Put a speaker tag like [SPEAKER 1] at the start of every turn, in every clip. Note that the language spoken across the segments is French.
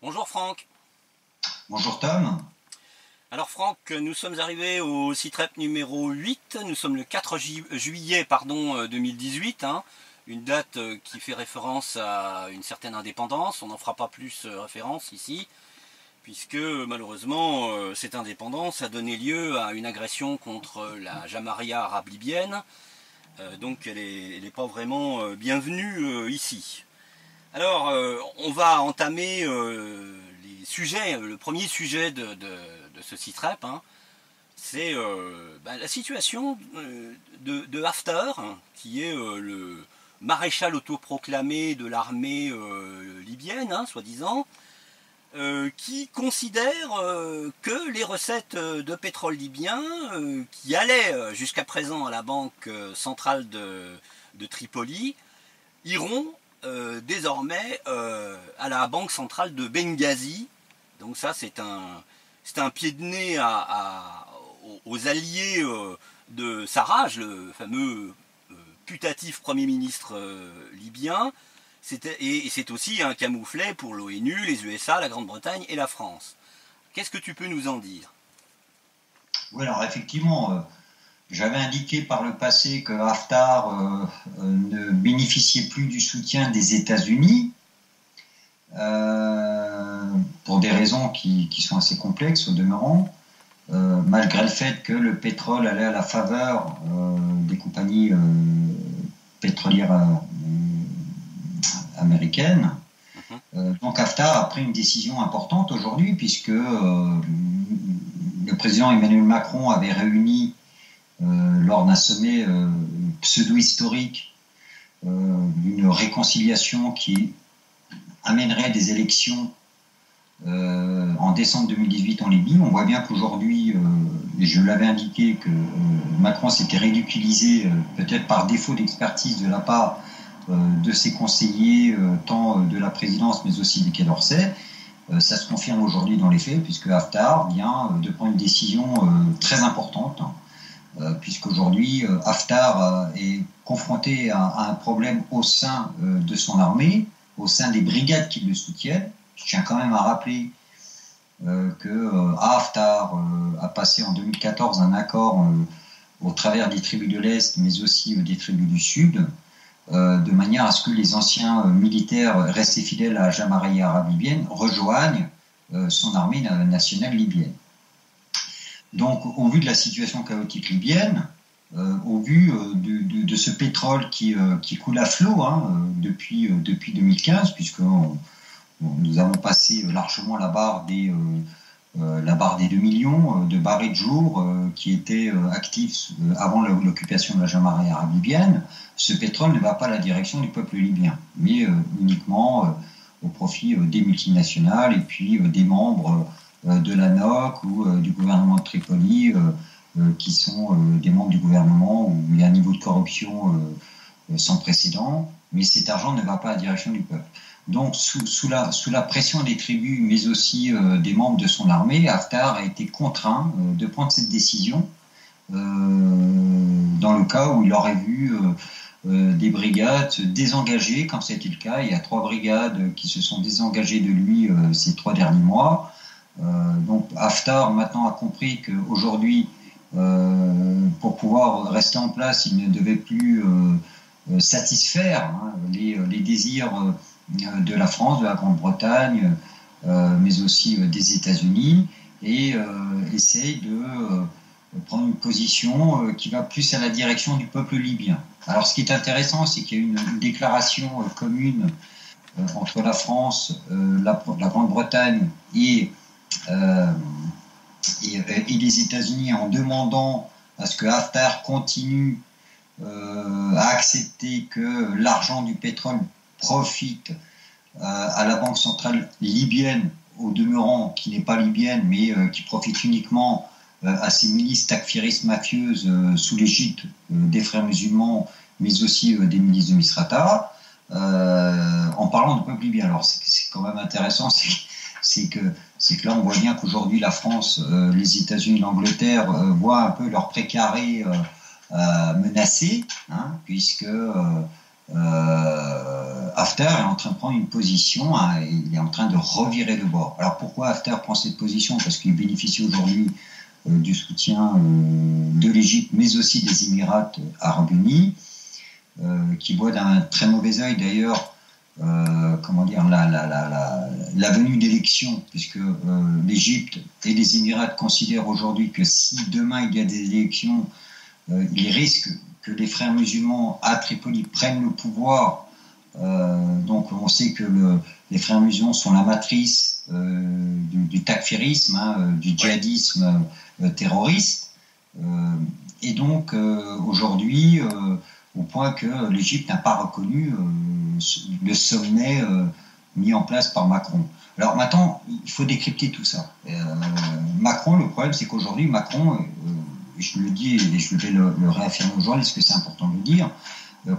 [SPEAKER 1] Bonjour Franck.
[SPEAKER 2] Bonjour Tom.
[SPEAKER 1] Alors Franck, nous sommes arrivés au SITREP numéro 8, nous sommes le 4 juillet 2018, une date qui fait référence à une certaine indépendance, on n'en fera pas plus référence ici, puisque malheureusement cette indépendance a donné lieu à une agression contre la Jamaria arabe libyenne, donc elle n'est pas vraiment bienvenue ici. Alors, on va entamer les sujets. Le premier sujet de ce SITREP, c'est la situation de Haftar, qui est le maréchal autoproclamé de l'armée libyenne, soi-disant, qui considère que les recettes de pétrole libyen, qui allaient jusqu'à présent à la banque centrale de Tripoli, iront désormais à la banque centrale de Benghazi. Donc ça, c'est un pied de nez aux alliés de Sarraj, le fameux putatif Premier ministre libyen. Et c'est aussi un camouflet pour l'ONU, les USA, la Grande-Bretagne et la France. Qu'est-ce que tu peux nous en dire?
[SPEAKER 2] Oui, alors effectivement, j'avais indiqué par le passé que Haftar ne bénéficiait plus du soutien des États-Unis pour des raisons qui sont assez complexes au demeurant, malgré le fait que le pétrole allait à la faveur des compagnies pétrolières américaines. Donc Haftar a pris une décision importante aujourd'hui puisque le président Emmanuel Macron avait réuni lors d'un sommet pseudo-historique d'une réconciliation qui amènerait des élections en décembre 2018 en Libye. On voit bien qu'aujourd'hui, et je l'avais indiqué, que Macron s'était ridiculisé, peut-être par défaut d'expertise de la part de ses conseillers, tant de la présidence mais aussi du Quai d'Orsay. Ça se confirme aujourd'hui dans les faits, puisque Haftar vient de prendre une décision très importante, puisqu'aujourd'hui Haftar est confronté à un problème au sein de son armée, au sein des brigades qui le soutiennent. Je tiens quand même à rappeler que Haftar a passé en 2014 un accord au travers des tribus de l'Est, mais aussi des tribus du Sud, de manière à ce que les anciens militaires restés fidèles à la Jamaria arabe libyenne rejoignent son armée nationale libyenne. Donc, au vu de la situation chaotique libyenne, au vu de ce pétrole qui coule à flot depuis 2015, puisque nous avons passé largement la barre des 2 millions de barils de jour qui étaient actifs avant l'occupation de la Jamaria arabe libyenne, ce pétrole ne va pas à la direction du peuple libyen, mais uniquement au profit des multinationales et puis des membres de l'ANOC ou du gouvernement de Tripoli, qui sont des membres du gouvernement où il y a un niveau de corruption sans précédent, mais cet argent ne va pas à la direction du peuple. Donc, sous la pression des tribus, mais aussi des membres de son armée, Haftar a été contraint de prendre cette décision dans le cas où il aurait vu des brigades se désengager, comme ça a été le cas. Il y a 3 brigades qui se sont désengagées de lui ces 3 derniers mois. Donc, Haftar maintenant a compris qu'aujourd'hui, pour pouvoir rester en place, il ne devait plus satisfaire les désirs de la France, de la Grande-Bretagne, mais aussi des États-Unis, et essaye de prendre une position qui va plus à la direction du peuple libyen. Alors ce qui est intéressant, c'est qu'il y a une déclaration commune entre la France, la Grande-Bretagne et les États-Unis en demandant à ce que Haftar continue à accepter que l'argent du pétrole profite à la banque centrale libyenne, au demeurant qui n'est pas libyenne, mais qui profite uniquement à ces milices takfiristes mafieuses sous l'égide des frères musulmans, mais aussi des milices de Misrata, en parlant du peuple libyen. Alors c'est quand même intéressant, c'est que là on voit bien qu'aujourd'hui la France, les États-Unis, l'Angleterre voient un peu leur précaré menacé, puisque Haftar est en train de prendre une position, hein, il est en train de revirer de bord. Alors pourquoi Haftar prend cette position? Parce qu'il bénéficie aujourd'hui du soutien de l'Égypte, mais aussi des Émirats arabes unis, qui voient d'un très mauvais œil d'ailleurs comment dire, la venue d'élections, puisque l'Égypte et les Émirats considèrent aujourd'hui que si demain il y a des élections, il risque que les frères musulmans à Tripoli prennent le pouvoir. Donc on sait que les frères musulmans sont la matrice du takfirisme, hein, du djihadisme terroriste. Et donc aujourd'hui, au point que l'Égypte n'a pas reconnu le sommet mis en place par Macron. Alors maintenant, il faut décrypter tout ça. Macron, le problème, c'est qu'aujourd'hui, Macron, je le dis et je vais le réaffirmer aujourd'hui, parce que c'est important de le dire,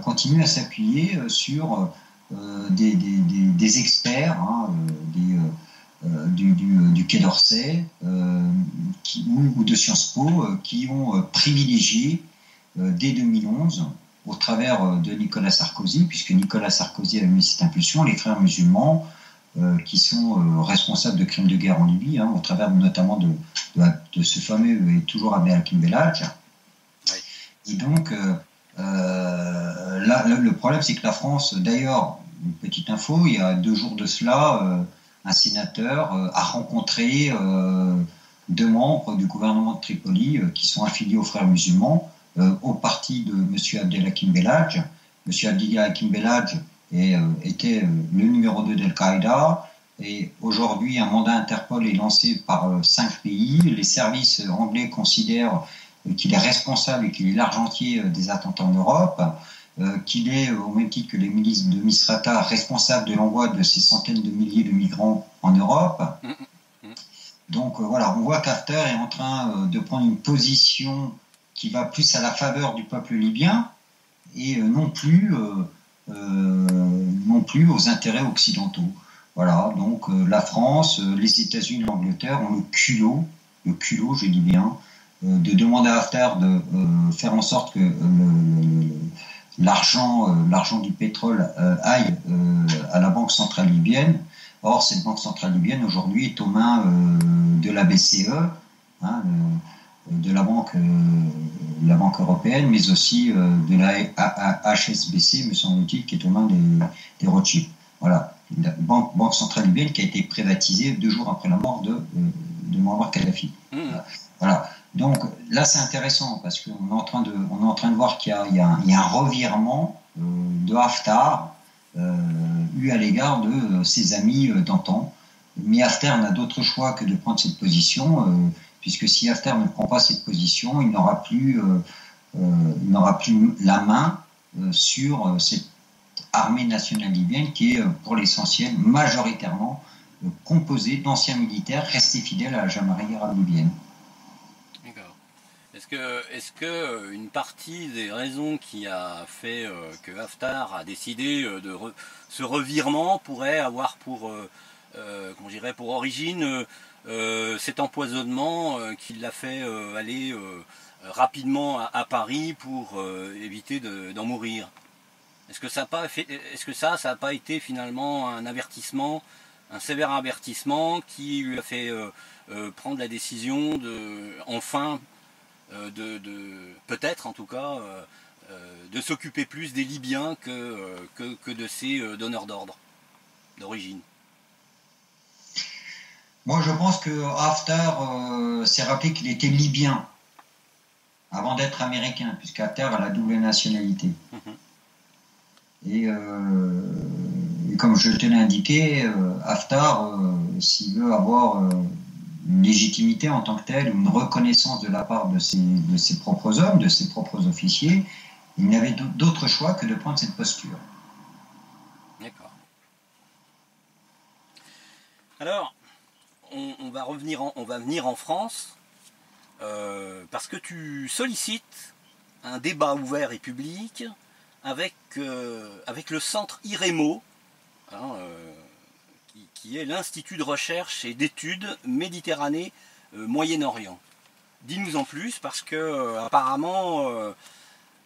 [SPEAKER 2] continue à s'appuyer sur des experts, hein, du Quai d'Orsay ou de Sciences Po qui ont privilégié dès 2011, au travers de Nicolas Sarkozy, puisque Nicolas Sarkozy a eu cette impulsion, les frères musulmans qui sont responsables de crimes de guerre en Libye, hein, au travers notamment de ce fameux et toujours Abdel Hakim Belhadj. Et donc, là, le problème, c'est que la France, d'ailleurs, une petite info, il y a 2 jours de cela, un sénateur a rencontré 2 membres du gouvernement de Tripoli qui sont affiliés aux frères musulmans, au parti de M. Abdel Hakim Belhadj. M. Abdel Hakim Belhadj était le numéro 2 d'Al-Qaïda, et aujourd'hui un mandat Interpol est lancé par 5 pays. Les services anglais considèrent qu'il est responsable et qu'il est l'argentier des attentats en Europe, qu'il est, au même titre que les milices de Misrata, responsable de l'envoi de ces centaines de milliers de migrants en Europe. Donc voilà, on voit qu'Haftar est en train de prendre une position qui va plus à la faveur du peuple libyen et non plus aux intérêts occidentaux. Voilà, donc la France, les États-Unis, l'Angleterre ont le culot, je dis bien, de demander à Haftar de faire en sorte que l'argent du pétrole aille à la Banque centrale libyenne. Or, cette Banque centrale libyenne aujourd'hui est aux mains de la BCE, hein, de la Banque européenne, mais aussi de la HSBC, me semble-t-il, qui est aux mains des Rothschild. Voilà, la Banque centrale libyenne qui a été privatisée 2 jours après la mort de Muammar Kadhafi. Voilà. Donc là, c'est intéressant parce qu'on est en train de voir qu'il y a un revirement de Haftar eu à l'égard de ses amis d'antan. Mais Haftar n'a d'autre choix que de prendre cette position, puisque si Haftar ne prend pas cette position, il n'aura plus la main sur cette armée nationale libyenne qui est pour l'essentiel majoritairement composée d'anciens militaires restés fidèles à la Jamaïque arabe libyenne.
[SPEAKER 1] D'accord. Est-ce que une partie des raisons qui a fait que Haftar a décidé de ce revirement pourrait avoir pour origine cet empoisonnement qui l'a fait aller rapidement à Paris pour éviter d'en mourir? Est-ce que ça n'a pas été finalement un avertissement, un sévère avertissement qui lui a fait prendre la décision peut-être en tout cas, de s'occuper plus des Libyens que de ses donneurs d'ordre d'origine?
[SPEAKER 2] Moi, je pense que Haftar s'est rappelé qu'il était libyen avant d'être américain, puisque Haftar a la double nationalité. Et comme je te l'ai indiqué, Haftar, s'il veut avoir une légitimité en tant que tel, une reconnaissance de la part de ses propres hommes, de ses propres officiers, il n'avait d'autre choix que de prendre cette posture.
[SPEAKER 1] D'accord. Alors, on va venir en France, parce que tu sollicites un débat ouvert et public avec le centre IREMO, hein, qui est l'Institut de recherche et d'études Méditerranée Moyen-Orient. Dis-nous en plus, parce que apparemment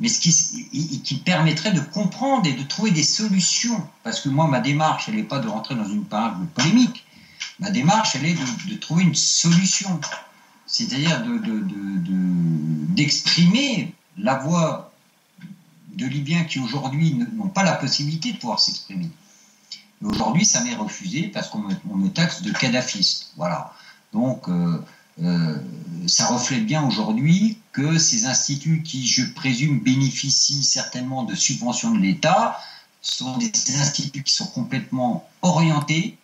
[SPEAKER 2] mais qui permettrait de comprendre et de trouver des solutions. Parce que moi, ma démarche, elle n'est pas de rentrer dans une parole polémique. Ma démarche, elle est de trouver une solution. C'est-à-dire d'exprimer la voix de Libyens qui aujourd'hui n'ont pas la possibilité de pouvoir s'exprimer. Aujourd'hui, ça m'est refusé parce qu'on me taxe de kadhafiste. Voilà. Donc, ça reflète bien aujourd'hui que ces instituts qui, je présume, bénéficient certainement de subventions de l'État sont des instituts qui sont complètement orientés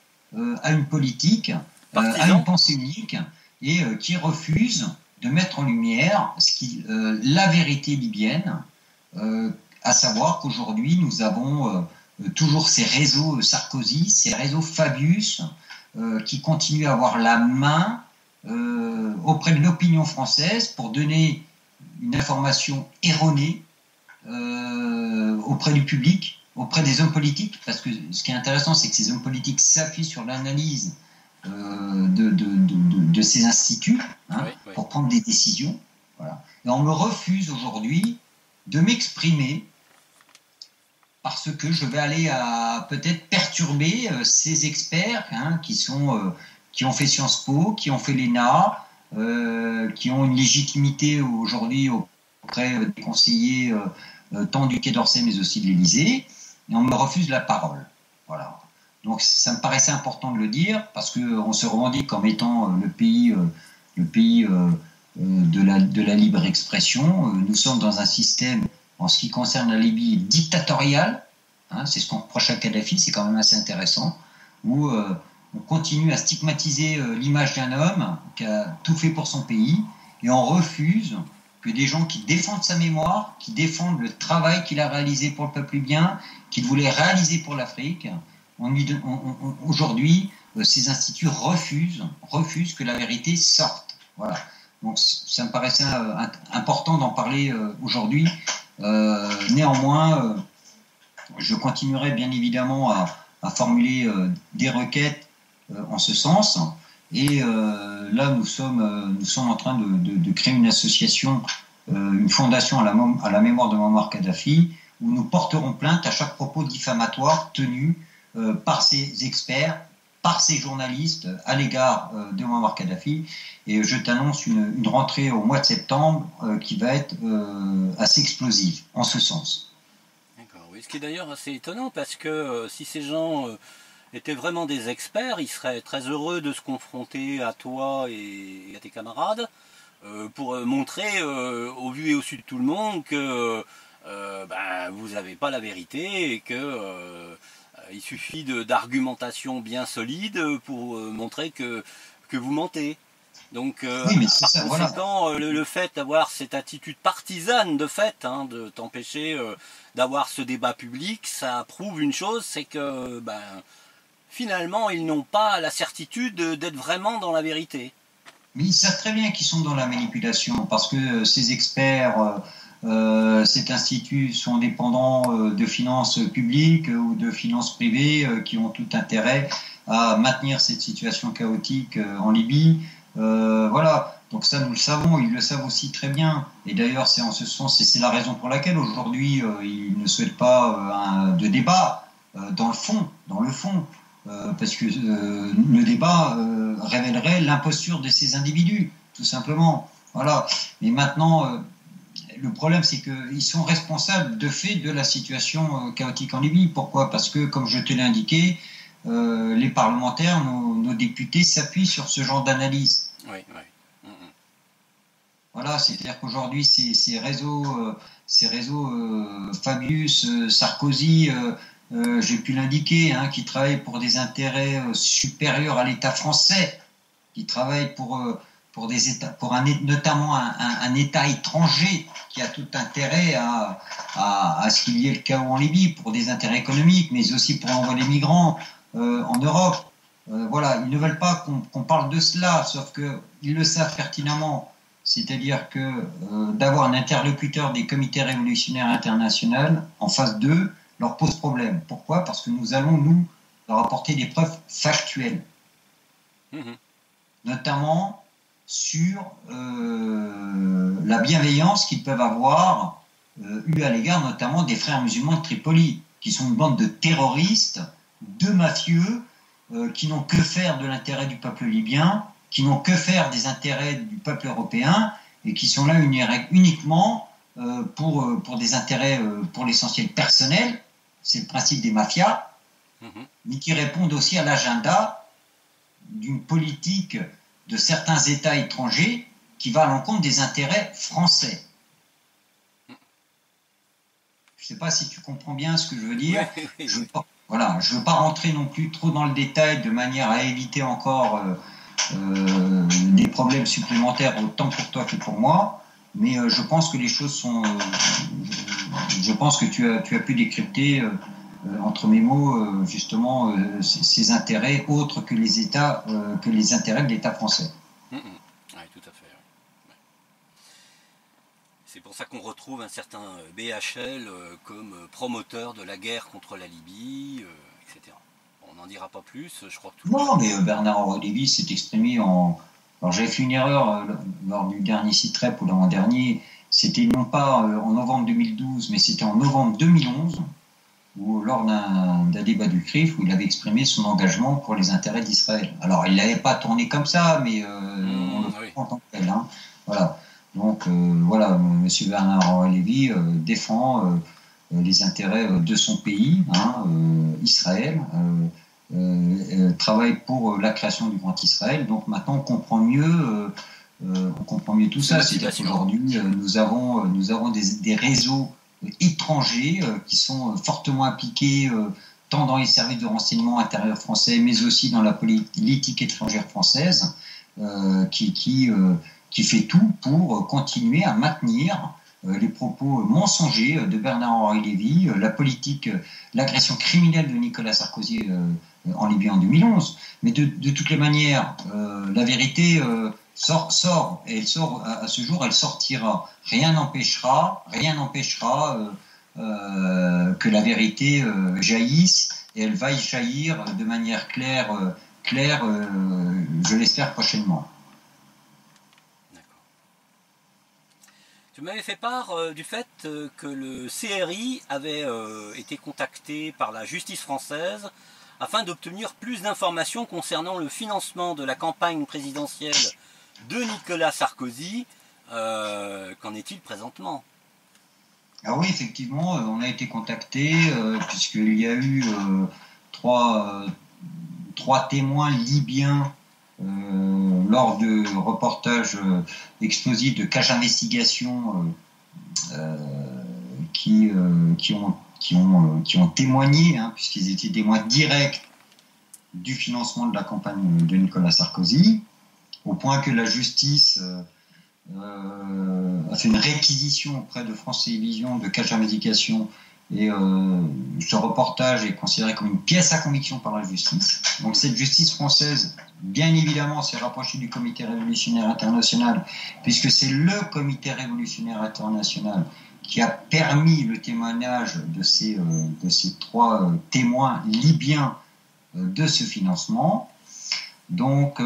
[SPEAKER 2] à une politique, à une pensée unique, et qui refusent de mettre en lumière la vérité libyenne, à savoir qu'aujourd'hui, nous avons toujours ces réseaux Sarkozy, ces réseaux Fabius, qui continuent à avoir la main auprès de l'opinion française pour donner une information erronée auprès du public, auprès des hommes politiques, parce que ce qui est intéressant, c'est que ces hommes politiques s'appuient sur l'analyse de ces instituts pour prendre des décisions. Voilà. Et on me refuse aujourd'hui de m'exprimer parce que je vais aller à peut-être perturber ces experts qui ont fait Sciences Po, qui ont fait l'ENA, qui ont une légitimité aujourd'hui auprès des conseillers tant du Quai d'Orsay mais aussi de l'Élysée, et on me refuse la parole. Voilà. Donc ça me paraissait important de le dire parce qu'on se revendique comme étant le pays de la libre expression. Nous sommes dans un système, en ce qui concerne la Libye, dictatorial. C'est ce qu'on reproche à Kadhafi, c'est quand même assez intéressant, où on continue à stigmatiser l'image d'un homme qui a tout fait pour son pays, et on refuse que des gens qui défendent sa mémoire, qui défendent le travail qu'il a réalisé pour le peuple libyen, qu'il voulait réaliser pour l'Afrique, aujourd'hui, ces instituts refusent que la vérité sorte. Voilà. Donc ça me paraissait important d'en parler aujourd'hui. Néanmoins, je continuerai bien évidemment à formuler des requêtes en ce sens. Et là, nous sommes en train de créer une association, une fondation à la mémoire de Mouammar Kadhafi, où nous porterons plainte à chaque propos diffamatoire tenu par ces experts, par ces journalistes à l'égard de Mouammar Kadhafi. Et je t'annonce une rentrée au mois de septembre qui va être assez explosive en ce sens.
[SPEAKER 1] D'accord, oui. Ce qui est d'ailleurs assez étonnant parce que si ces gens étaient vraiment des experts, ils seraient très heureux de se confronter à toi et à tes camarades pour montrer au vu et au su de tout le monde que vous n'avez pas la vérité et que il suffit d'argumentation bien solide pour montrer que vous mentez. Donc,
[SPEAKER 2] oui, mais c'est ça, voilà.
[SPEAKER 1] Le fait d'avoir cette attitude partisane de fait, de t'empêcher d'avoir ce débat public, ça prouve une chose, c'est que finalement, ils n'ont pas la certitude d'être vraiment dans la vérité.
[SPEAKER 2] Mais ils savent très bien qu'ils sont dans la manipulation, parce que ces experts, cet institut sont dépendants de finances publiques ou de finances privées qui ont tout intérêt à maintenir cette situation chaotique en Libye. Voilà, donc ça nous le savons, ils le savent aussi très bien. Et d'ailleurs, c'est en ce sens, et c'est la raison pour laquelle aujourd'hui ils ne souhaitent pas de débat dans le fond. Parce que le débat révélerait l'imposture de ces individus, tout simplement. Voilà. Mais maintenant, le problème, c'est qu'ils sont responsables de fait de la situation chaotique en Libye. Pourquoi ? Parce que, comme je te l'ai indiqué, les parlementaires, nos députés s'appuient sur ce genre d'analyse.
[SPEAKER 1] Oui.
[SPEAKER 2] Voilà, c'est-à-dire qu'aujourd'hui, ces réseaux Fabius, Sarkozy, j'ai pu l'indiquer, qui travaillent pour des intérêts supérieurs à l'État français, qui travaillent pour notamment un État étranger qui a tout intérêt à ce qu'il y ait le chaos en Libye, pour des intérêts économiques, mais aussi pour envoyer les migrants en Europe. Voilà, ils ne veulent pas qu'on parle de cela, sauf qu'ils le savent pertinemment. C'est-à-dire que d'avoir un interlocuteur des comités révolutionnaires internationaux en face d'eux leur pose problème. Pourquoi ? Parce que nous allons, nous, leur apporter des preuves factuelles. Notamment sur la bienveillance qu'ils peuvent avoir eu à l'égard notamment des frères musulmans de Tripoli, qui sont une bande de terroristes, de mafieux, qui n'ont que faire de l'intérêt du peuple libyen, qui n'ont que faire des intérêts du peuple européen, et qui sont là uniquement pour des intérêts, pour l'essentiel personnels, c'est le principe des mafias, mais qui répondent aussi à l'agenda d'une politique de certains États étrangers qui va à l'encontre des intérêts français. Je ne sais pas si tu comprends bien ce que je veux dire.
[SPEAKER 1] Oui.
[SPEAKER 2] Je ne veux pas rentrer non plus trop dans le détail de manière à éviter encore des problèmes supplémentaires autant pour toi que pour moi. Mais je pense que les choses sont... je pense que tu as pu décrypter entre mes mots justement ces intérêts autres que les États, que les intérêts de l'État français.
[SPEAKER 1] Oui, tout à fait. Ouais. C'est pour ça qu'on retrouve un certain BHL comme promoteur de la guerre contre la Libye, etc. On n'en dira pas plus, je crois que tout.
[SPEAKER 2] Non, mais Bernard Lévy s'est exprimé en... Alors j'avais fait une erreur lors du dernier CITREP ou l'avant-dernier, c'était non pas en novembre 2012, mais c'était en novembre 2011, où, lors d'un débat du CRIF, où il avait exprimé son engagement pour les intérêts d'Israël. Alors il ne l'avait pas tourné comme ça, mais on le prend en tant que tel. Hein. Voilà. Donc voilà, M. Bernard Lévy défend les intérêts de son pays, hein, Israël, travaille pour la création du Grand Israël. Donc maintenant on comprend mieux tout ça. C'est-à-dire qu'aujourd'hui nous avons des réseaux étrangers qui sont fortement impliqués tant dans les services de renseignement intérieur français, mais aussi dans la politique étrangère française, qui fait tout pour continuer à maintenir les propos mensongers de Bernard-Henri Lévy, l'agression criminelle de Nicolas Sarkozy en Libye en 2011. Mais de toutes les manières, la vérité sort, et elle sort à ce jour, elle sortira. Rien n'empêchera que la vérité jaillisse, et elle va y jaillir de manière claire, je l'espère prochainement.
[SPEAKER 1] Tu m'avais fait part du fait que le CRI avait été contacté par la justice française afin d'obtenir plus d'informations concernant le financement de la campagne présidentielle de Nicolas Sarkozy. Qu'en est-il présentement ?
[SPEAKER 2] Ah oui, effectivement, on a été contacté puisqu'il y a eu trois témoins libyens lors de reportages explosifs de cache investigation qui ont témoigné, hein, puisqu'ils étaient témoins directs du financement de la campagne de Nicolas Sarkozy, au point que la justice a fait une réquisition auprès de France Télévisions de cache investigation. Et ce reportage est considéré comme une pièce à conviction par la justice. Donc cette justice française, bien évidemment, s'est rapprochée du Comité révolutionnaire international, puisque c'est le Comité révolutionnaire international qui a permis le témoignage de ces trois témoins libyens de ce financement. Donc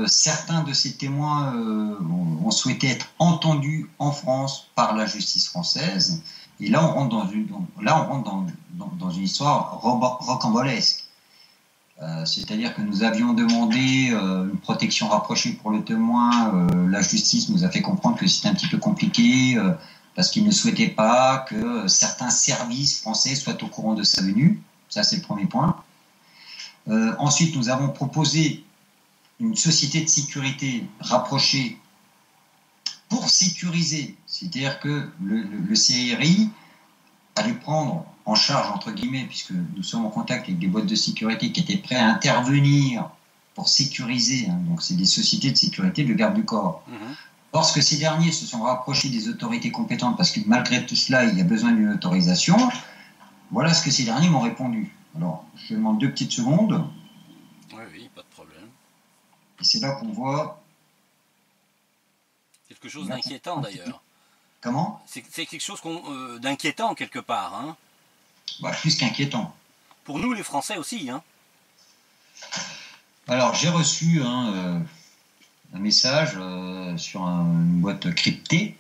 [SPEAKER 2] certains de ces témoins ont souhaité être entendus en France par la justice française. Et là, on rentre dans une histoire rocambolesque. C'est-à-dire que nous avions demandé une protection rapprochée pour le témoin. La justice nous a fait comprendre que c'était un petit peu compliqué parce qu'il ne souhaitait pas que certains services français soient au courant de sa venue. Ça, c'est le premier point. Ensuite, nous avons proposé une société de sécurité rapprochée pour sécuriser, c'est-à-dire que le CRI allait prendre en charge, entre guillemets, puisque nous sommes en contact avec des boîtes de sécurité qui étaient prêtes à intervenir pour sécuriser, hein, donc c'est des sociétés de sécurité de garde du corps. Lorsque ces derniers se sont rapprochés des autorités compétentes, parce que malgré tout cela, il y a besoin d'une autorisation, voilà ce que ces derniers m'ont répondu. Alors, je demande 2 petites secondes.
[SPEAKER 1] Oui, pas de problème.
[SPEAKER 2] Et c'est là qu'on voit...
[SPEAKER 1] Quelque chose d'inquiétant d'ailleurs.
[SPEAKER 2] Comment ?
[SPEAKER 1] C'est quelque chose d'inquiétant quelque part. Hein.
[SPEAKER 2] Plus qu'inquiétant.
[SPEAKER 1] Pour nous les Français aussi. Hein.
[SPEAKER 2] Alors j'ai reçu un message sur une boîte cryptée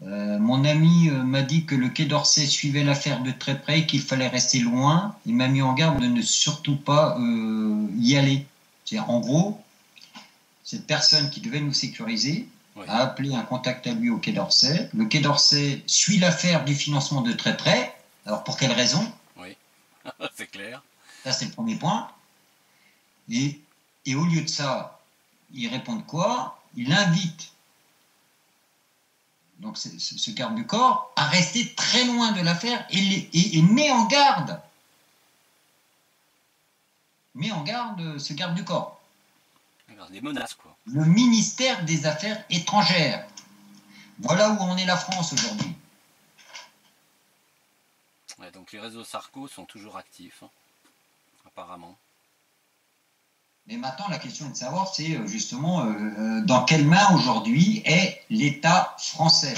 [SPEAKER 2] Mon ami m'a dit que le Quai d'Orsay suivait l'affaire de très près, qu'il fallait rester loin. Il m'a mis en garde de ne surtout pas y aller. En gros, cette personne qui devait nous sécuriser a appelé un contact à lui au Quai d'Orsay. Le Quai d'Orsay suit l'affaire du financement de très près. Alors pour quelle raison?
[SPEAKER 1] Oui, c'est clair.
[SPEAKER 2] Ça, c'est le premier point. Et au lieu de ça, ils répondent quoi? Il invite donc ce garde du corps à rester très loin de l'affaire et met en garde ce garde du corps.
[SPEAKER 1] Des menaces, quoi.
[SPEAKER 2] Le ministère des Affaires étrangères. Voilà où en est la France aujourd'hui.
[SPEAKER 1] Ouais, donc les réseaux Sarko sont toujours actifs, hein, apparemment.
[SPEAKER 2] Mais maintenant, la question est de savoir, c'est justement dans quelle main aujourd'hui est l'État français.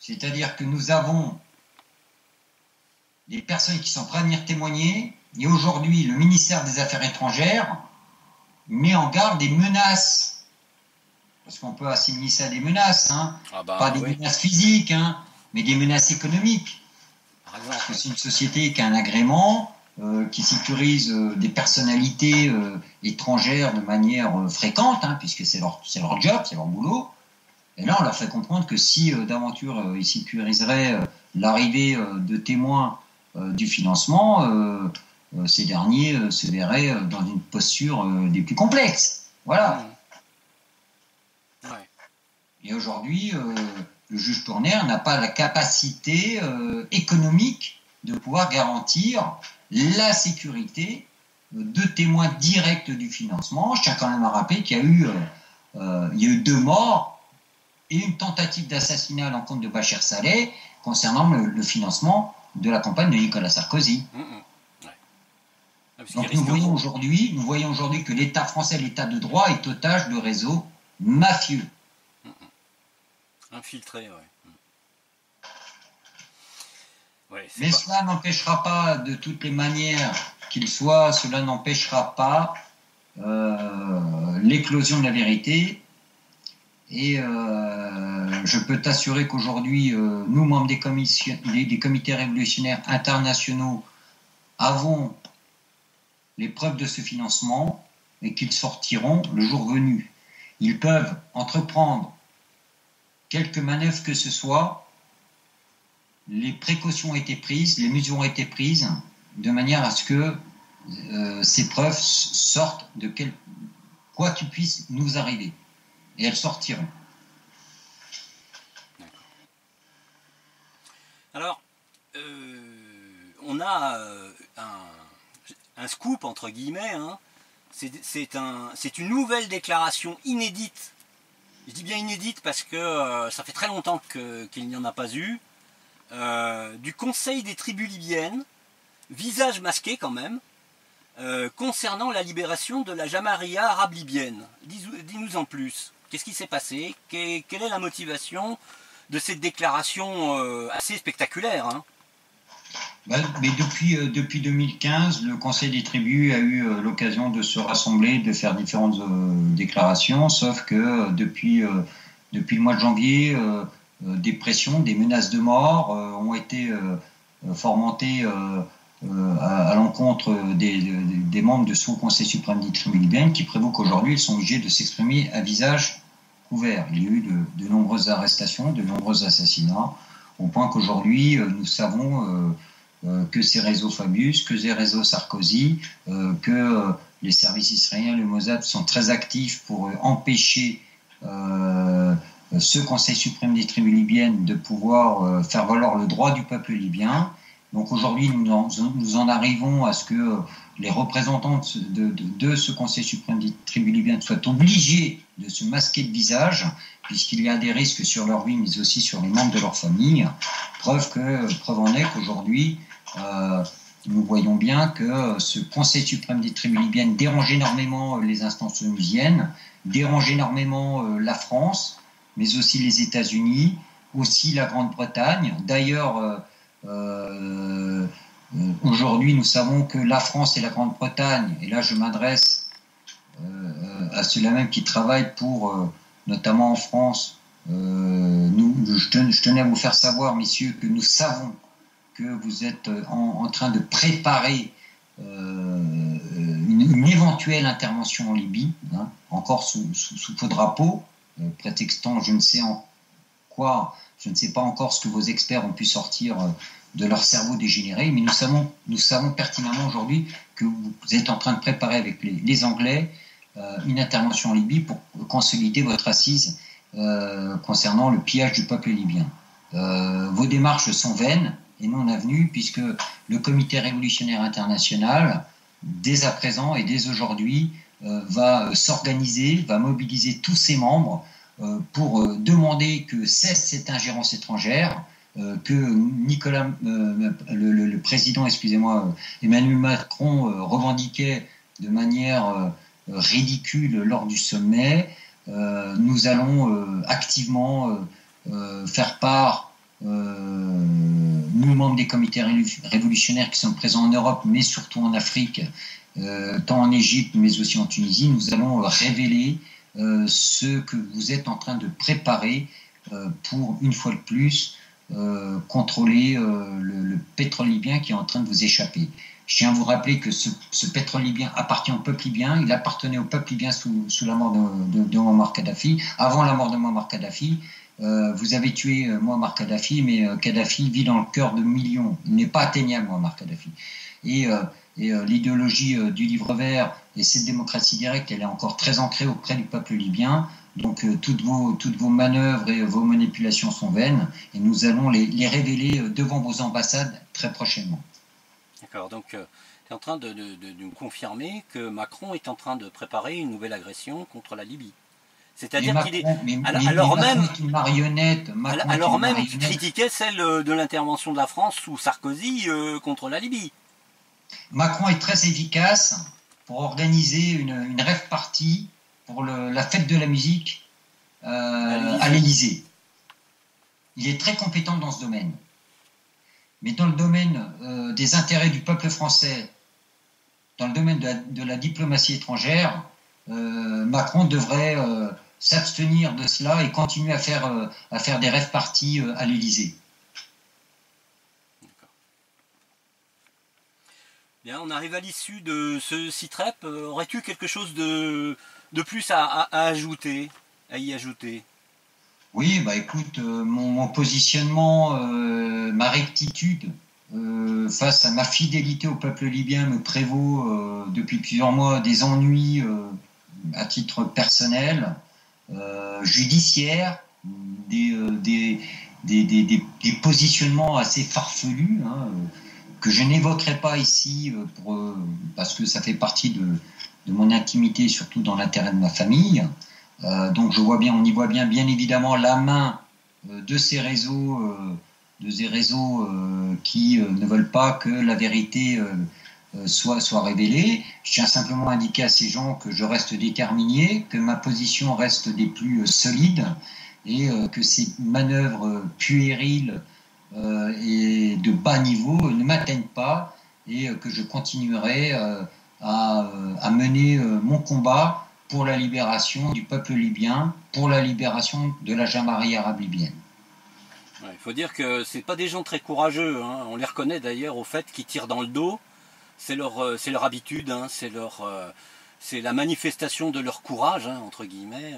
[SPEAKER 2] C'est-à-dire que nous avons des personnes qui sont prêtes à venir témoigner, et aujourd'hui, le ministère des Affaires étrangères met en garde des menaces. Parce qu'on peut assimiler ça à des menaces, hein. Pas des menaces physiques, hein, mais des menaces économiques. Parce que c'est une société qui a un agrément, qui sécurise des personnalités étrangères de manière fréquente, hein, puisque c'est leur job, c'est leur boulot. Et là, on leur fait comprendre que si d'aventure ils sécuriseraient l'arrivée de témoins du financement, ces derniers se verraient dans une posture des plus complexes. Voilà.
[SPEAKER 1] Ouais.
[SPEAKER 2] Et aujourd'hui, le juge Tournaire n'a pas la capacité économique de pouvoir garantir la sécurité de témoins directs du financement. Je tiens quand même à rappeler qu'il y a eu 2 morts et une tentative d'assassinat à l'encontre de Bachar Saleh concernant le financement de la campagne de Nicolas Sarkozy. Donc nous voyons aujourd'hui que l'État français, l'État de droit, est otage de réseaux mafieux.
[SPEAKER 1] Infiltré,
[SPEAKER 2] Mais cela n'empêchera pas, de toutes les manières qu'il soit, cela n'empêchera pas l'éclosion de la vérité. Et je peux t'assurer qu'aujourd'hui, nous, membres des comités révolutionnaires internationaux, avons les preuves de ce financement et qu'ils sortiront le jour venu. Ils peuvent entreprendre quelque manœuvre que ce soit, les précautions ont été prises, les mesures ont été prises de manière à ce que ces preuves sortent de quoi qu'il puisse nous arriver. Et elles sortiront.
[SPEAKER 1] D'accord. Alors, on a un scoop, entre guillemets, hein. C'est une nouvelle déclaration inédite. Je dis bien inédite parce que ça fait très longtemps qu'il n'y en a pas eu. Du Conseil des tribus libyennes, visage masqué quand même, concernant la libération de la Jamaria arabe libyenne. Dis-nous en plus. Qu'est-ce qui s'est passé? Quelle est la motivation de cette déclaration assez spectaculaire, hein?
[SPEAKER 2] Mais depuis 2015, le Conseil des tribus a eu l'occasion de se rassembler, de faire différentes déclarations, sauf que depuis le mois de janvier, des pressions, des menaces de mort ont été fomentées à l'encontre des membres de ce Conseil suprême des tribus libyennes, qui prévoit qu'aujourd'hui ils sont obligés de s'exprimer à visage couvert. Il y a eu de nombreuses arrestations, de nombreux assassinats, au point qu'aujourd'hui nous savons que ces réseaux Fabius, que ces réseaux Sarkozy, que les services israéliens, le Mossad, sont très actifs pour empêcher ce Conseil suprême des tribus libyennes de pouvoir faire valoir le droit du peuple libyen. Donc aujourd'hui, nous en arrivons à ce que les représentants de ce Conseil suprême des tribus libyennes soient obligés de se masquer de visage, puisqu'il y a des risques sur leur vie, mais aussi sur les membres de leur famille. Preuve en est qu'aujourd'hui, nous voyons bien que ce Conseil suprême des tribus libyennes dérange énormément les instances onusiennes, dérange énormément la France, mais aussi les États-Unis, aussi la Grande-Bretagne. D'ailleurs, aujourd'hui, nous savons que la France et la Grande-Bretagne, et là je m'adresse à ceux-là même qui travaillent pour, notamment en France, Je tenais à vous faire savoir, messieurs, que nous savons que vous êtes en train de préparer une éventuelle intervention en Libye, hein, encore sous faux drapeau, prétextant je ne sais pas encore ce que vos experts ont pu sortir de leur cerveau dégénéré, mais nous savons pertinemment aujourd'hui que vous êtes en train de préparer avec les Anglais une intervention en Libye pour consolider votre assise concernant le pillage du peuple libyen. Vos démarches sont vaines et non avenues, puisque le Comité révolutionnaire international, dès à présent et dès aujourd'hui, va s'organiser, va mobiliser tous ses membres pour demander que cesse cette ingérence étrangère, que le président, Emmanuel Macron revendiquait de manière ridicule lors du sommet. Nous allons activement faire part, nous membres des comités révolutionnaires qui sont présents en Europe, mais surtout en Afrique, tant en Égypte mais aussi en Tunisie, nous allons révéler ce que vous êtes en train de préparer pour, une fois de plus, contrôler le pétrole libyen qui est en train de vous échapper. Je tiens à vous rappeler que ce pétrole libyen appartient au peuple libyen. Il appartenait au peuple libyen sous la mort de Muammar Kadhafi. Avant la mort de Muammar Kadhafi, vous avez tué Muammar Kadhafi, mais Kadhafi vit dans le cœur de millions. Il n'est pas atteignable, Muammar Kadhafi. Et l'idéologie du livre vert et cette démocratie directe, elle est encore très ancrée auprès du peuple libyen. Donc toutes vos manœuvres et vos manipulations sont vaines et nous allons les révéler devant vos ambassades très prochainement.
[SPEAKER 1] D'accord, donc tu es en train de nous confirmer que Macron est en train de préparer une nouvelle agression contre la Libye. C'est-à-dire qu'il est... alors même qu'il critiquait celle de l'intervention de la France sous Sarkozy contre la Libye.
[SPEAKER 2] Macron est très efficace pour organiser une rave party pour la fête de la musique à l'Élysée. Il est très compétent dans ce domaine. Mais dans le domaine des intérêts du peuple français, dans le domaine de la diplomatie étrangère, Macron devrait s'abstenir de cela et continuer à faire des rave parties à l'Élysée.
[SPEAKER 1] Bien, on arrive à l'issue de ce CITREP. Aurais-tu quelque chose de plus à y ajouter?
[SPEAKER 2] Oui, bah écoute, mon positionnement, ma rectitude face à ma fidélité au peuple libyen me prévaut depuis plusieurs mois des ennuis à titre personnel, judiciaire, des positionnements assez farfelus, hein, que je n'évoquerai pas ici parce que ça fait partie de mon intimité, surtout dans l'intérêt de ma famille. Donc on y voit bien évidemment la main de ces réseaux, qui ne veulent pas que la vérité soit révélée. Je tiens simplement à indiquer à ces gens que je reste déterminé, que ma position reste des plus solides et que ces manœuvres puériles et de bas niveau ne m'atteignent pas et que je continuerai à mener mon combat pour la libération du peuple libyen, pour la libération de la Jamaïque arabe libyenne.
[SPEAKER 1] Ouais, il faut dire que c'est pas des gens très courageux, hein. On les reconnaît d'ailleurs au fait qu'ils tirent dans le dos. C'est leur habitude, hein. C'est la manifestation de leur courage, hein, entre guillemets.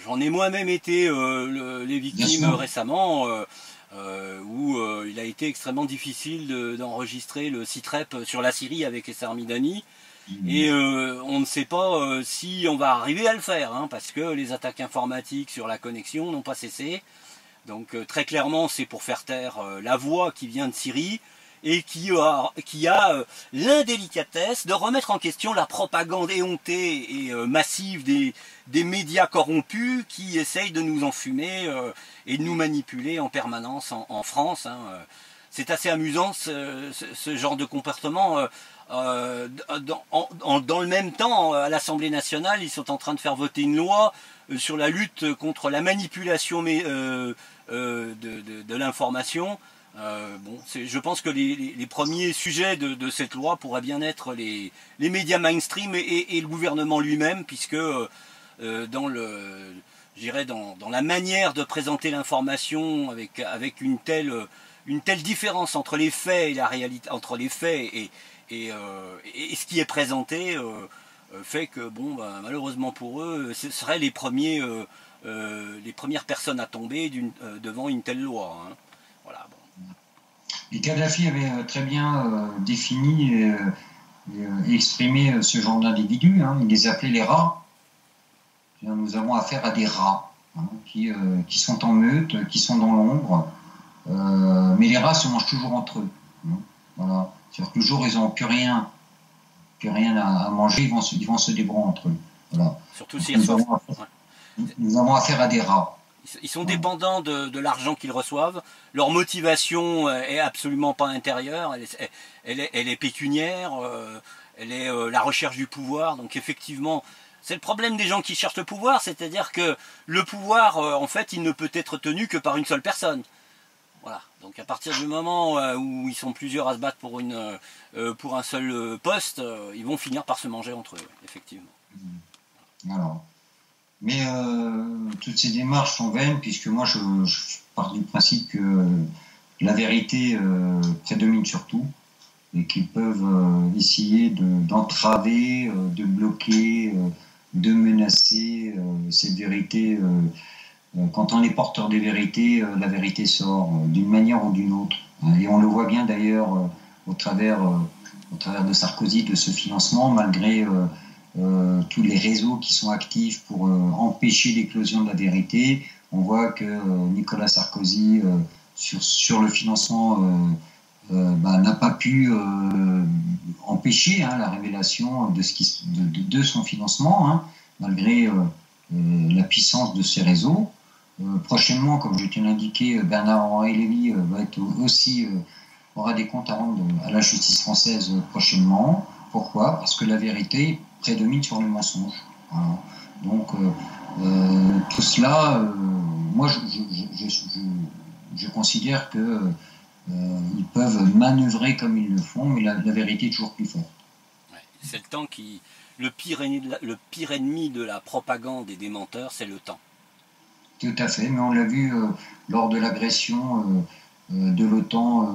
[SPEAKER 1] J'en ai moi-même été les victimes récemment, où il a été extrêmement difficile d'enregistrer le CITREP sur la Syrie avec Essar Midani. Et on ne sait pas si on va arriver à le faire, hein, parce que les attaques informatiques sur la connexion n'ont pas cessé. Donc très clairement, c'est pour faire taire la voix qui vient de Syrie et qui a l'indélicatesse de remettre en question la propagande éhontée et massive des médias corrompus qui essayent de nous enfumer et de nous manipuler en permanence en France, hein. C'est assez amusant ce genre de comportement. Dans le même temps, à l'Assemblée nationale, ils sont en train de faire voter une loi sur la lutte contre la manipulation de l'information. Je pense que les premiers sujets de cette loi pourraient bien être les médias mainstream et le gouvernement lui-même, puisque dans je dirais, dans la manière de présenter l'information avec une telle différence entre les faits et la réalité, entre les faits et ce qui est présenté, fait que, bon, ben, malheureusement pour eux, ce seraient les premières personnes à tomber devant une telle loi. Hein. Voilà, bon.
[SPEAKER 2] Et Kadhafi avait très bien défini et exprimé ce genre d'individus. Hein. Il les appelait les rats. Nous avons affaire à des rats hein, qui sont en meute, qui sont dans l'ombre. Mais les rats se mangent toujours entre eux. Hein. Voilà. C'est-à-dire que le jour où ils n'ont plus rien à manger, ils vont se débrouiller entre eux. Voilà.
[SPEAKER 1] Surtout si
[SPEAKER 2] nous avons affaire à des rats.
[SPEAKER 1] Ils sont dépendants de l'argent qu'ils reçoivent. Leur motivation est absolument pas intérieure. Elle est pécuniaire. Elle est la recherche du pouvoir. Donc effectivement, c'est le problème des gens qui cherchent le pouvoir. C'est-à-dire que le pouvoir, en fait, il ne peut être tenu que par une seule personne. Voilà. Donc à partir du moment où ils sont plusieurs à se battre pour un seul poste, ils vont finir par se manger entre eux, effectivement.
[SPEAKER 2] Alors, mais toutes ces démarches sont vaines puisque moi je pars du principe que la vérité prédomine sur tout et qu'ils peuvent essayer d'entraver, de bloquer, de menacer cette vérité. Quand on est porteur des vérités, la vérité sort d'une manière ou d'une autre. Et on le voit bien d'ailleurs au travers de Sarkozy, de ce financement, malgré tous les réseaux qui sont actifs pour empêcher l'éclosion de la vérité. On voit que Nicolas Sarkozy, sur le financement, n'a pas pu empêcher la révélation de son financement, hein, malgré la puissance de ces réseaux. Prochainement, comme je t'ai indiqué, Bernard-Henri Lévy aura des comptes à rendre à la justice française prochainement. Pourquoi ? Parce que la vérité prédomine sur le mensonge. Voilà. Donc, tout cela, moi, je considère que ils peuvent manœuvrer comme ils le font, mais la vérité est toujours plus forte.
[SPEAKER 1] Ouais, c'est le temps qui... Le pire ennemi de la propagande et des menteurs, c'est le temps.
[SPEAKER 2] Tout à fait, mais on l'a vu lors de l'agression de l'OTAN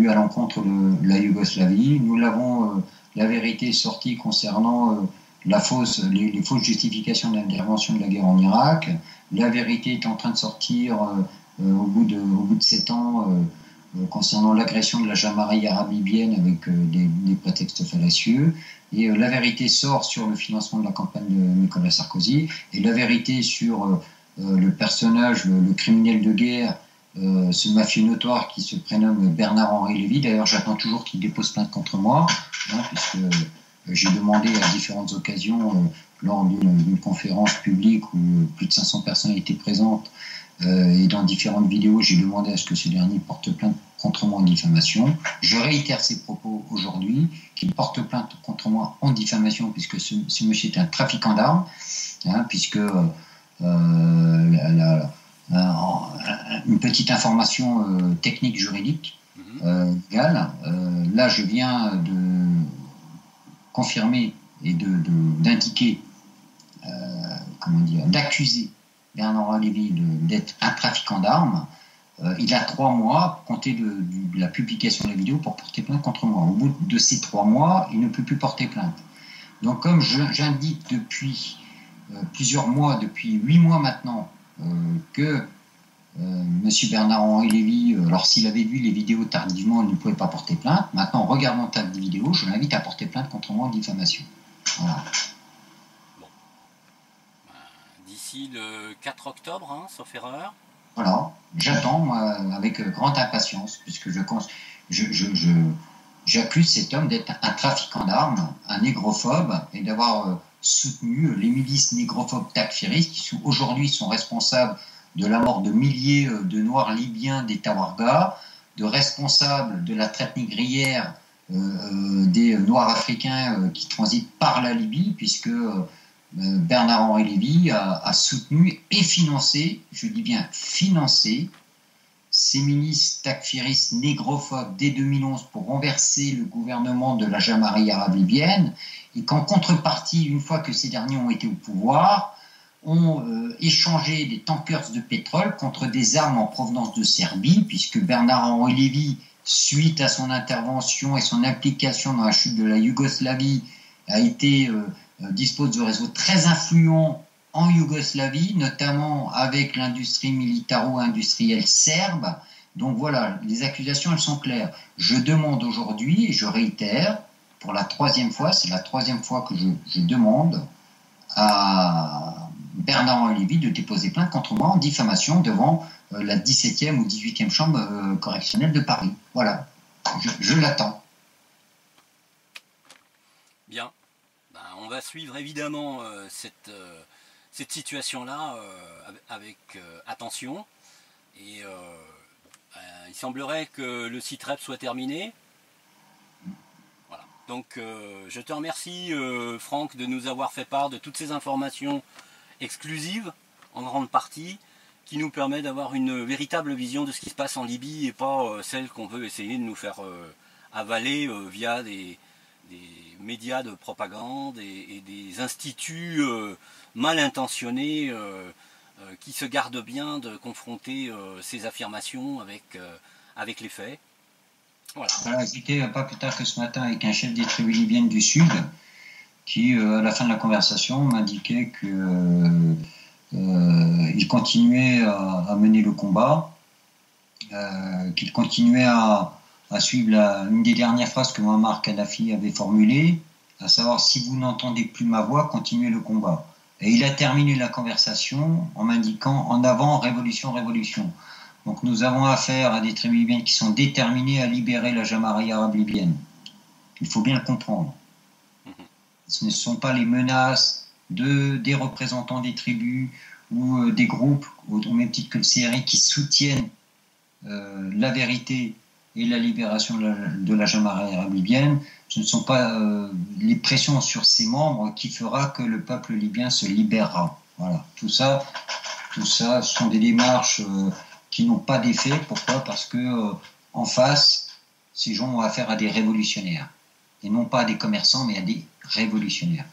[SPEAKER 2] à l'encontre de la Yougoslavie. Nous l'avons, la vérité est sortie concernant les fausses justifications d'intervention de la guerre en Irak. La vérité est en train de sortir au bout de 7 ans concernant l'agression de la Jamaïque arabe libyenne avec des prétextes fallacieux. Et la vérité sort sur le financement de la campagne de Nicolas Sarkozy. Et la vérité sur le personnage, le criminel de guerre, ce mafieux notoire qui se prénomme Bernard-Henri Lévy. D'ailleurs, j'attends toujours qu'il dépose plainte contre moi, hein, puisque j'ai demandé à différentes occasions, lors d'une conférence publique où plus de 500 personnes étaient présentes, et dans différentes vidéos, j'ai demandé à ce que ce dernier porte plainte contre moi en diffamation. Je réitère ses propos aujourd'hui, qu'il porte plainte contre moi en diffamation, puisque ce monsieur est un trafiquant d'armes, hein, puisque une petite information technique juridique légale. Là, je viens de confirmer et d'indiquer, d'accuser Bernard-Henri Lévy d'être un trafiquant d'armes. Il a 3 mois, compté de la publication de la vidéo, pour porter plainte contre moi. Au bout de ces 3 mois, il ne peut plus porter plainte. Donc, comme j'indique depuis plusieurs mois, depuis 8 mois maintenant, que M. Bernard-Henri Lévy, alors s'il avait vu les vidéos tardivement, il ne pouvait pas porter plainte. Maintenant, en regardant ta vidéo, je l'invite à porter plainte contre moi en diffamation. Voilà.
[SPEAKER 1] Bon. D'ici le 4 octobre, hein, sauf erreur.
[SPEAKER 2] Voilà. J'attends, moi, avec grande impatience, puisque j'accuse cet homme d'être un trafiquant d'armes, un négrophobe, et d'avoir soutenu les milices négrophobes takfiristes qui aujourd'hui sont responsables de la mort de milliers de Noirs libyens des Tawarga, de responsables de la traite négrière des Noirs africains qui transitent par la Libye, puisque Bernard-Henri Lévy a soutenu et financé, je dis bien financé, ces milices takfiristes négrophobes dès 2011 pour renverser le gouvernement de la Jamaïque arabe libyenne, et qu'en contrepartie, une fois que ces derniers ont été au pouvoir, ont échangé des tankers de pétrole contre des armes en provenance de Serbie, puisque Bernard-Henri Lévy, suite à son intervention et son implication dans la chute de la Yougoslavie, dispose de réseaux très influents en Yougoslavie, notamment avec l'industrie militaro-industrielle serbe. Donc voilà, les accusations, elles sont claires. Je demande aujourd'hui, et je réitère, pour la 3e fois, c'est la 3e fois que je demande à Bernard-Henri Lévy de déposer plainte contre moi en diffamation devant la 17e ou 18e chambre correctionnelle de Paris. Voilà, je l'attends.
[SPEAKER 1] Bien, ben, on va suivre évidemment cette situation-là avec attention. Et il semblerait que le SITREP soit terminé. Voilà. Donc je te remercie Franck de nous avoir fait part de toutes ces informations exclusives en grande partie qui nous permet d'avoir une véritable vision de ce qui se passe en Libye et pas celle qu'on veut essayer de nous faire avaler via des médias de propagande et des instituts mal intentionnés qui se gardent bien de confronter ces affirmations avec les faits.
[SPEAKER 2] Voilà, j'étais pas plus tard que ce matin avec un chef des tribus libyennes du Sud qui, à la fin de la conversation, m'indiquait qu'il continuait à mener le combat, qu'il continuait à suivre une des dernières phrases que Muammar Kadhafi avait formulées, à savoir « si vous n'entendez plus ma voix, continuez le combat ». Et il a terminé la conversation en m'indiquant « en avant, révolution, révolution ». Donc nous avons affaire à des tribus libyennes qui sont déterminées à libérer la Jamaïa arabe libyenne. Il faut bien le comprendre. Ce ne sont pas les menaces des représentants des tribus ou des groupes, au même titre que le CRI, qui soutiennent la vérité et la libération de la Jamaïa arabe libyenne. Ce ne sont pas les pressions sur ses membres qui fera que le peuple libyen se libérera. Voilà. Tout ça, ce sont des démarches qui n'ont pas d'effet. Pourquoi ? Parce que en face, ces gens ont affaire à des révolutionnaires. Et non pas à des commerçants, mais à des révolutionnaires.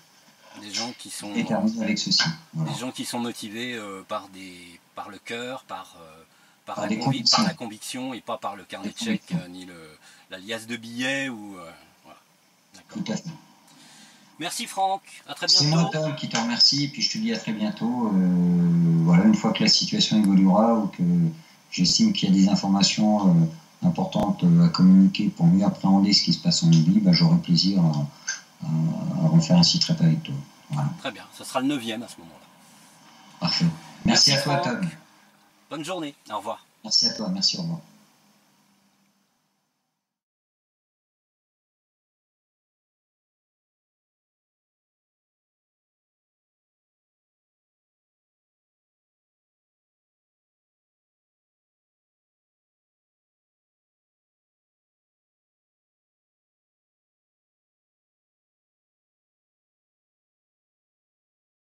[SPEAKER 1] Des gens qui sont
[SPEAKER 2] déterminés avec ceci. Voilà.
[SPEAKER 1] Des gens qui sont motivés par le cœur, par la conviction et pas par le carnet de chèques ni la liasse de billets ou voilà.
[SPEAKER 2] Tout à fait.
[SPEAKER 1] Merci Franck, à très bientôt.
[SPEAKER 2] C'est moi Tom qui te remercie et puis je te dis à très bientôt. Voilà, une fois que la situation évoluera ou que j'estime qu'il y a des informations importantes à communiquer pour mieux appréhender ce qui se passe en Libye, j'aurai plaisir à refaire un SITREP avec toi. Voilà.
[SPEAKER 1] Très bien, ce sera le 9e à ce moment-là.
[SPEAKER 2] Parfait. Merci à toi Tom.
[SPEAKER 1] Bonne journée, au revoir.
[SPEAKER 2] Merci à toi, merci, au revoir.